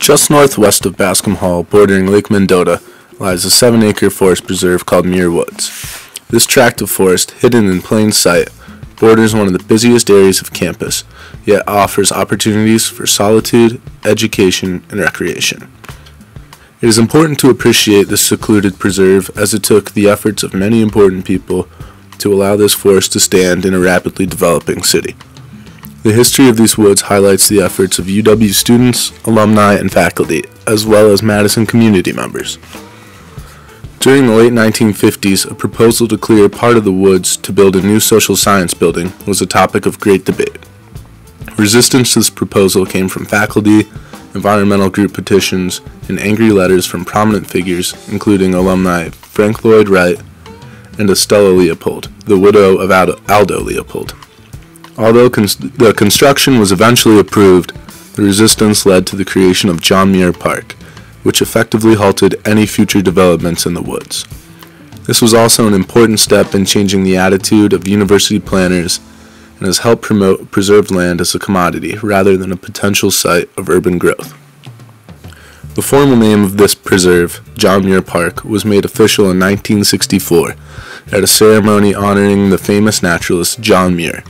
Just northwest of Bascom Hall, bordering Lake Mendota, lies a 7-acre forest preserve called Muir Woods. This tract of forest, hidden in plain sight, borders one of the busiest areas of campus, yet offers opportunities for solitude, education, and recreation. It is important to appreciate this secluded preserve, as it took the efforts of many important people to allow this forest to stand in a rapidly developing city. The history of these woods highlights the efforts of UW students, alumni, and faculty, as well as Madison community members. During the late 1950s, a proposal to clear part of the woods to build a new social science building was a topic of great debate. Resistance to this proposal came from faculty, environmental group petitions, and angry letters from prominent figures, including alumni Frank Lloyd Wright and Estella Leopold, the widow of Aldo Leopold. Although the construction was eventually approved, the resistance led to the creation of John Muir Park, which effectively halted any future developments in the woods. This was also an important step in changing the attitude of university planners and has helped promote preserved land as a commodity rather than a potential site of urban growth. The formal name of this preserve, John Muir Park, was made official in 1964 at a ceremony honoring the famous naturalist John Muir.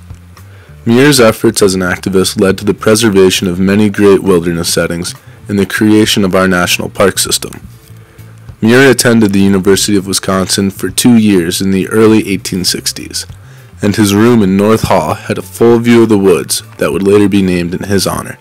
Muir's efforts as an activist led to the preservation of many great wilderness settings and the creation of our national park system. Muir attended the University of Wisconsin for 2 years in the early 1860s, and his room in North Hall had a full view of the woods that would later be named in his honor.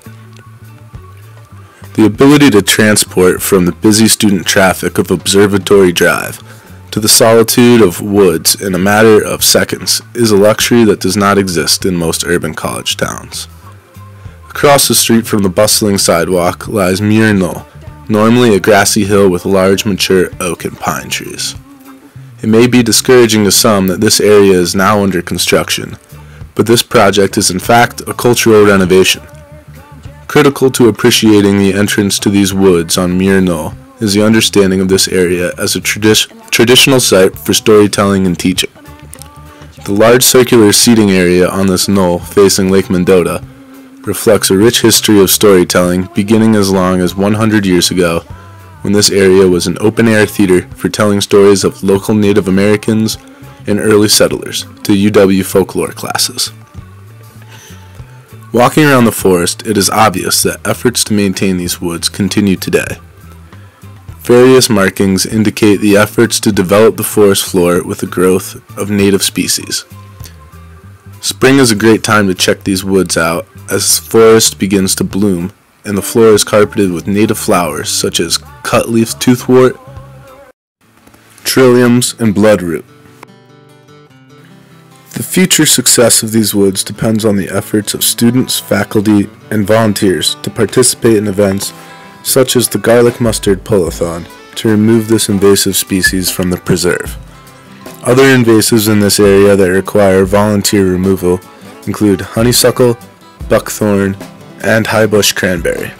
The ability to transport from the busy student traffic of Observatory Drive to the solitude of woods in a matter of seconds is a luxury that does not exist in most urban college towns. Across the street from the bustling sidewalk lies Muir Knoll, normally a grassy hill with large mature oak and pine trees. It may be discouraging to some that this area is now under construction, but this project is in fact a cultural renovation. Critical to appreciating the entrance to these woods on Muir Knoll is the understanding of this area as a traditional site for storytelling and teaching. The large circular seating area on this knoll facing Lake Mendota reflects a rich history of storytelling beginning as long as 100 years ago, when this area was an open-air theater for telling stories of local Native Americans and early settlers to UW folklore classes. Walking around the forest, it is obvious that efforts to maintain these woods continue today. Various markings indicate the efforts to develop the forest floor with the growth of native species. Spring is a great time to check these woods out as the forest begins to bloom and the floor is carpeted with native flowers such as cutleaf toothwort, trilliums, and bloodroot. The future success of these woods depends on the efforts of students, faculty, and volunteers to participate in events such as the Garlic Mustard Pull-a-thon to remove this invasive species from the preserve. Other invasives in this area that require volunteer removal include honeysuckle, buckthorn, and highbush cranberry.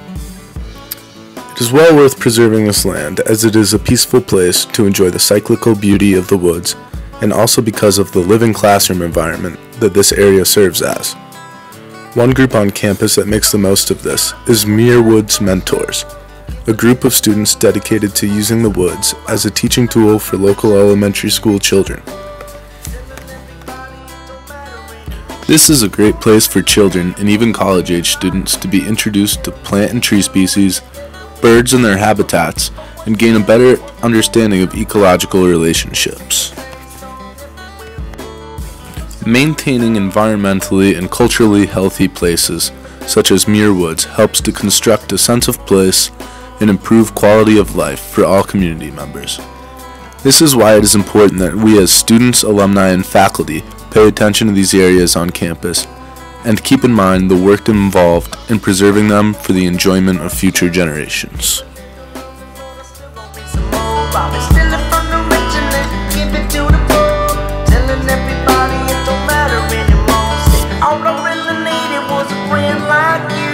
It is well worth preserving this land as it is a peaceful place to enjoy the cyclical beauty of the woods and also because of the living classroom environment that this area serves as. One group on campus that makes the most of this is Muir Woods Mentors, a group of students dedicated to using the woods as a teaching tool for local elementary school children. This is a great place for children and even college-age students to be introduced to plant and tree species, birds and their habitats, and gain a better understanding of ecological relationships. Maintaining environmentally and culturally healthy places, such as Muir Woods, helps to construct a sense of place and improve quality of life for all community members. This is why it is important that we as students, alumni, and faculty pay attention to these areas on campus and keep in mind the work involved in preserving them for the enjoyment of future generations. All I really needed was a friend like you.